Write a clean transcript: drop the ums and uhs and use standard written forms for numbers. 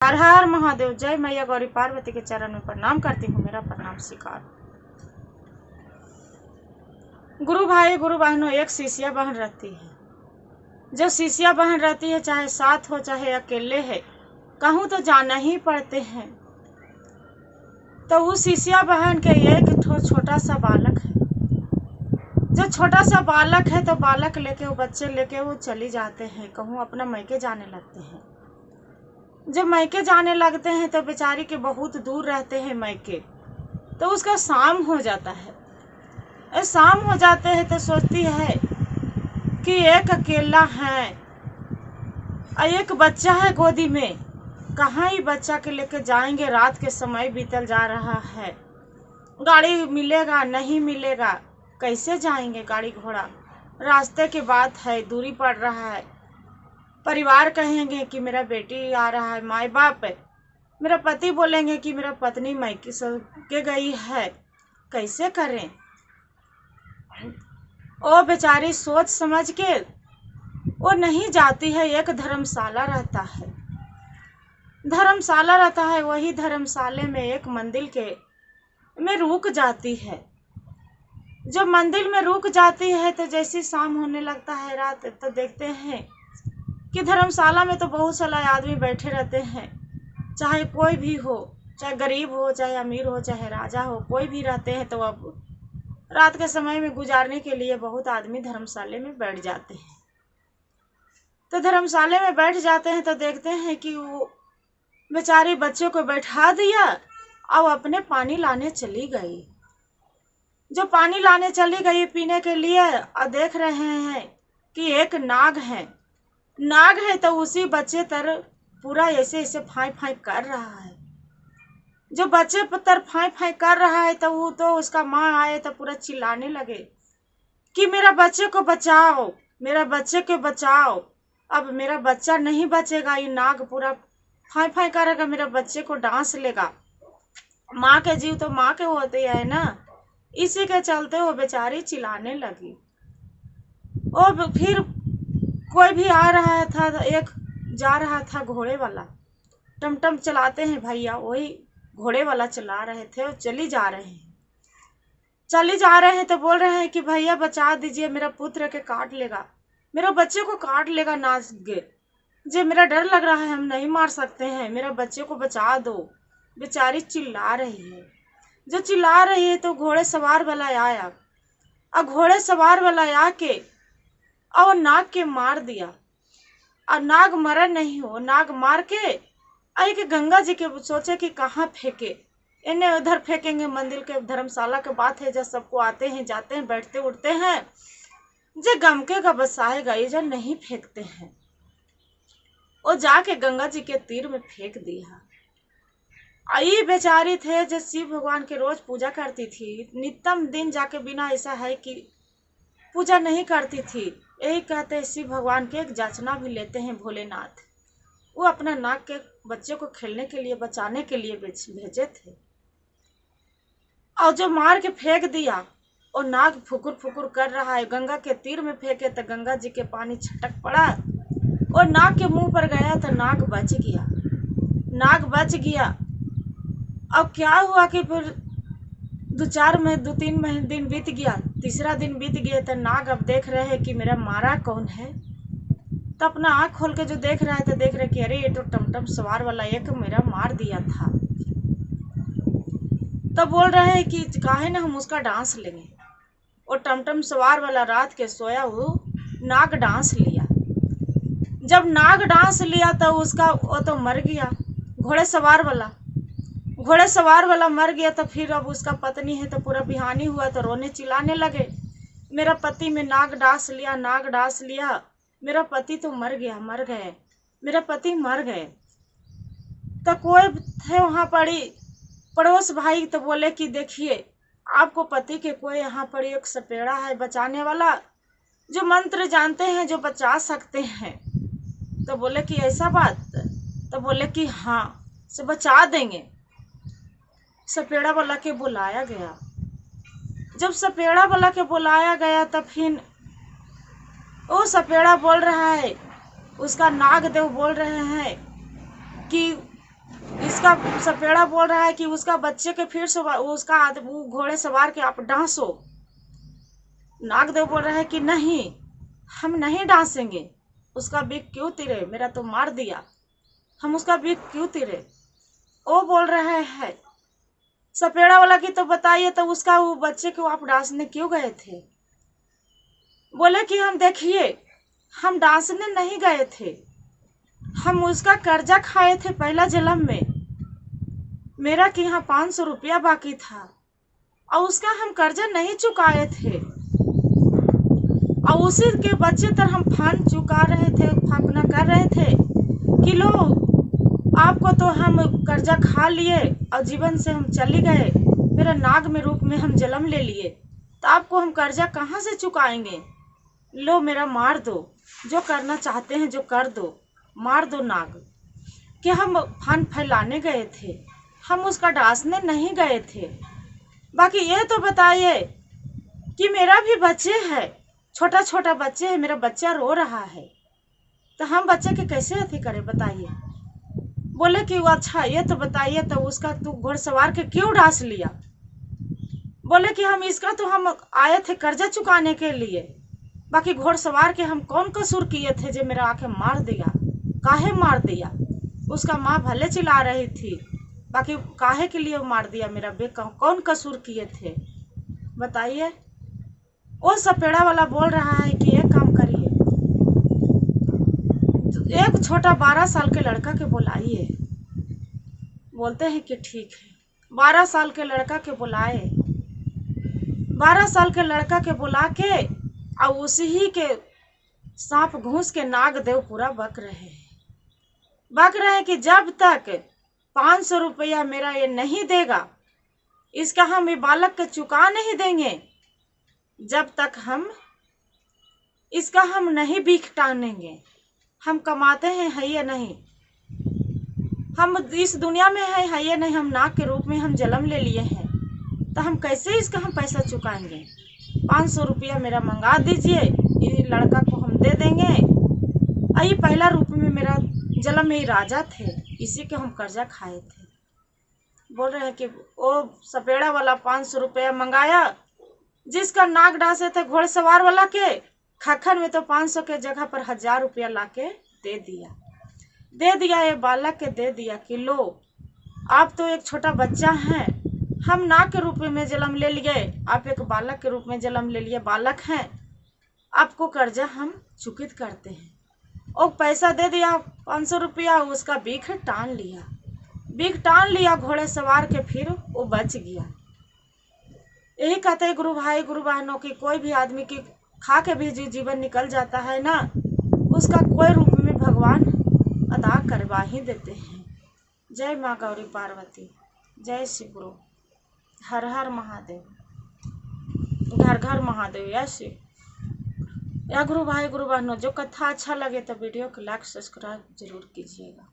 हर हर महादेव। जय मैया गौरी पार्वती के चरण में प्रणाम करती हूँ, मेरा प्रणाम स्वीकार। गुरु भाई गुरु बहनों, एक शिष्या बहन रहती है। जो शिष्या बहन रहती है, चाहे साथ हो चाहे अकेले है, कहूँ तो जाना ही पड़ते हैं। तो उस शिष्या बहन के एक छोटा सा बालक है। जो छोटा सा बालक है तो बालक लेके वो बच्चे लेके वो चली जाते हैं, कहूँ अपना मैके जाने लगते हैं। जब मैके जाने लगते हैं तो बेचारी के बहुत दूर रहते हैं मैके। तो उसका शाम हो जाता है। शाम हो जाते हैं तो सोचती है कि एक अकेला है और एक बच्चा है गोदी में, कहाँ ही बच्चा के लेके जाएंगे। रात के समय बीतल जा रहा है, गाड़ी मिलेगा नहीं मिलेगा, कैसे जाएंगे गाड़ी घोड़ा। रास्ते की बात है, दूरी पड़ रहा है। परिवार कहेंगे कि मेरा बेटी आ रहा है, माँ बाप है। मेरा पति बोलेंगे कि मेरा पत्नी मैके के गई है, कैसे करें। ओ बेचारी सोच समझ के वो नहीं जाती है। एक धर्मशाला रहता है, धर्मशाला रहता है। वही धर्मशाले में एक मंदिर के में रुक जाती है। जब मंदिर में रुक जाती है तो जैसी शाम होने लगता है, रात, तो देखते हैं कि धर्मशाला में तो बहुत सारे आदमी बैठे रहते हैं। चाहे कोई भी हो, चाहे गरीब हो चाहे अमीर हो चाहे राजा हो, कोई भी रहते हैं। तो अब रात के समय में गुजारने के लिए बहुत आदमी धर्मशाले में बैठ जाते हैं। तो धर्मशाले में बैठ जाते हैं तो देखते हैं कि वो बेचारी बच्चों को बैठा दिया और अपने पानी लाने चली गई। जो पानी लाने चली गई पीने के लिए, और देख रहे हैं कि एक नाग है तो उसी बच्चे तर पूरा ऐसे ऐसे फाई फाई कर रहा है। जो बच्चे तर फाई फाई कर रहा है तो वो तो उसका माँ आए तो पूरा चिल्लाने लगे कि मेरा बच्चे को बचाओ, मेरा बच्चे को बचाओ। अब मेरा बच्चा नहीं बचेगा, ये नाग पूरा फाई फाई करेगा, मेरा बच्चे को डांस लेगा। माँ के जीव तो माँ के होते है ना, इसी के चलते वो बेचारी चिल्लाने लगी। और फिर कोई भी आ रहा था, एक जा रहा था घोड़े वाला, टमटम चलाते हैं भैया, वही घोड़े वाला चला रहे थे। और चली जा रहे हैं तो बोल रहे हैं कि भैया बचा दीजिए, मेरा पुत्र के काट लेगा, मेरा बच्चे को काट लेगा नाग। जे मेरा डर लग रहा है, हम नहीं मार सकते हैं, मेरा बच्चे को बचा दो। बेचारी चिल्ला रही है। जो चिल्ला रही है तो घोड़े सवार वाला आया, और घोड़े सवार वाला आके और नाग के मार दिया। और नाग मरा नहीं हो, नाग मार के आई के गंगा जी के सोचे कि कहाँ फेंके, इन्हें उधर फेंकेंगे। मंदिर के धर्मशाला के बात है, जब सबको आते हैं जाते हैं बैठते उठते हैं, जे गमके का बसाएगा ये जो नहीं फेंकते हैं। वो जाके गंगा जी के तीर में फेंक दिया। आई बेचारी थे जो शिव भगवान के रोज पूजा करती थी, नित्यम दिन जाके, बिना ऐसा है कि पूजा नहीं करती थी। यही कहते हैं शिव भगवान के एक जाचना भी लेते हैं भोलेनाथ। वो अपना नाग के बच्चे को खेलने के लिए बचाने के लिए भेजे थे। और जो मार के फेंक दिया, और नाग फुकुर फुकुर कर रहा है। गंगा के तीर में फेंके तो गंगा जी के पानी छटक पड़ा और नाग के मुंह पर गया तो नाग बच गया। अब क्या हुआ कि फिर 2-3 दिन बीत गया, तीसरा दिन बीत गया तो नाग अब देख रहे हैं कि मेरा मारा कौन है। तो अपना आँख खोल के जो देख रहा है तो देख रहे कि अरे ये तो टमटम सवार वाला एक मेरा मार दिया था। तो बोल रहे हैं कि काहे ना हम उसका डांस लेंगे। और टमटम सवार वाला रात के सोया वो नाग डांस लिया। जब नाग डांस लिया तो उसका वो तो मर गया, घोड़े सवार वाला मर गया। तो फिर अब उसका पत्नी है तो पूरा बिहानी हुआ तो रोने चिल्लाने लगे, मेरा पति में नाग डांस लिया, मेरा पति तो मर गए, मेरा पति मर गए। तो कोई थे वहाँ पड़ी पड़ोस भाई, तो बोले कि देखिए आपको पति के कोई यहाँ पर एक सपेड़ा है बचाने वाला, जो मंत्र जानते हैं, जो बचा सकते हैं। तो बोले कि ऐसा बात, तो बोले कि हाँ से बचा देंगे। सपेड़ा वाला के बुलाया गया। जब सपेड़ा वाला के बुलाया गया तब फिर वो सपेड़ा बोल रहा है, उसका नागदेव बोल रहे हैं कि उसका सपेड़ा बोल रहा है कि उसका बच्चे के फिर से वो घोड़े सवार के आप डांसो। नागदेव बोल रहा है कि नहीं, हम नहीं डांसेंगे। उसका बीक क्यों तिरे, मेरा तो मार दिया, हम उसका बीक क्यों तिरे। वो बोल रहे हैं सपेड़ा वाला की तो बताइए, तो उसका वो बच्चे को आप डांसने क्यों गए थे। बोले कि हम देखिए, हम डांसने नहीं गए थे, हम उसका कर्जा खाए थे पहला जन्म में। मेरा कि यहाँ 500 रुपया बाकी था और उसका हम कर्जा नहीं चुकाए थे, और उसी के बच्चे तर हम फान चुका रहे थे, फापना कर रहे थे कि लो आपको तो हम कर्जा खा लिए और जीवन से हम चले गए, मेरा नाग में रूप में हम जन्म ले लिए, तो आपको हम कर्जा कहाँ से चुकाएंगे। लो मेरा मार दो, जो करना चाहते हैं जो कर दो, मार दो नाग। कि हम फन फैलाने गए थे, हम उसका डांसने नहीं गए थे। बाकी ये तो बताइए कि मेरा भी बच्चे है, छोटा छोटा बच्चे है, मेरा बच्चा रो रहा है, तो हम बच्चे के कैसे अथी करें बताइए। बोले कि अच्छा ये तो बताइए, तो उसका तू घुड़सवार के क्यों डांस लिया। बोले कि हम इसका तो हम आए थे कर्जा चुकाने के लिए, बाकी घोड़सवार के हम कौन कसूर किए थे जो मेरा आके मार दिया। काहे मार दिया, उसका माँ भले चिल्ला रही थी, बाकी काहे के लिए मार दिया मेरा बेटा, कौन कसूर किए थे बताइए। वो सपेड़ा वाला बोल रहा है कि एक काम करिए, एक छोटा 12 साल के लड़का के बुलाइए। बोलते हैं कि ठीक है। 12 साल के लड़का के बुलाए, 12 साल के लड़का के बुला के और उसी के सांप घूस के नागदेव पूरा बक रहे हैं कि जब तक 500 रुपया मेरा ये नहीं देगा, इसका हम ये बालक के चुका नहीं देंगे, जब तक हम इसका हम नहीं भीख टानेंगे। हम कमाते हैं है ये नहीं, हम इस दुनिया में है ये नहीं, हम नाग के रूप में हम जन्म ले लिए हैं, तो हम कैसे इसका हम पैसा चुकाएंगे। 500 रुपया मेरा मंगा दीजिए, ये लड़का को हम दे देंगे। ये पहला रूप में मेरा जन्म में ही राजा थे, इसी के हम कर्जा खाए थे। बोल रहे हैं कि वो सपेड़ा वाला 500 रुपया मंगाया, जिसका नाग डांसे थे घोड़सवार वाला के खखन में, तो 500 के जगह पर 1000 रुपया ला के दे दिया ये बालक के दे दिया कि लो आप तो एक छोटा बच्चा हैं, हम नाग के रूप में जन्म ले लिए, आप एक बालक के रूप में जन्म ले लिए, बालक हैं, आपको कर्जा हम चुकित करते हैं। और पैसा दे दिया 500 रुपया, उसका बीख टान लिया घोड़े सवार के, फिर वो बच गया। यही कहते हैं गुरु भाई गुरु बहनों की कोई भी आदमी की खा के भी जो जीवन निकल जाता है ना, उसका कोई रूप में भगवान अदा करवा ही देते हैं। जय माँ गौरी पार्वती, जय शिव गुरु, हर हर महादेव, घर घर महादेव, या शिव। या गुरु भाई गुरु बहनों, जो कथा अच्छा लगे तो वीडियो को लाइक सब्सक्राइब जरूर कीजिएगा।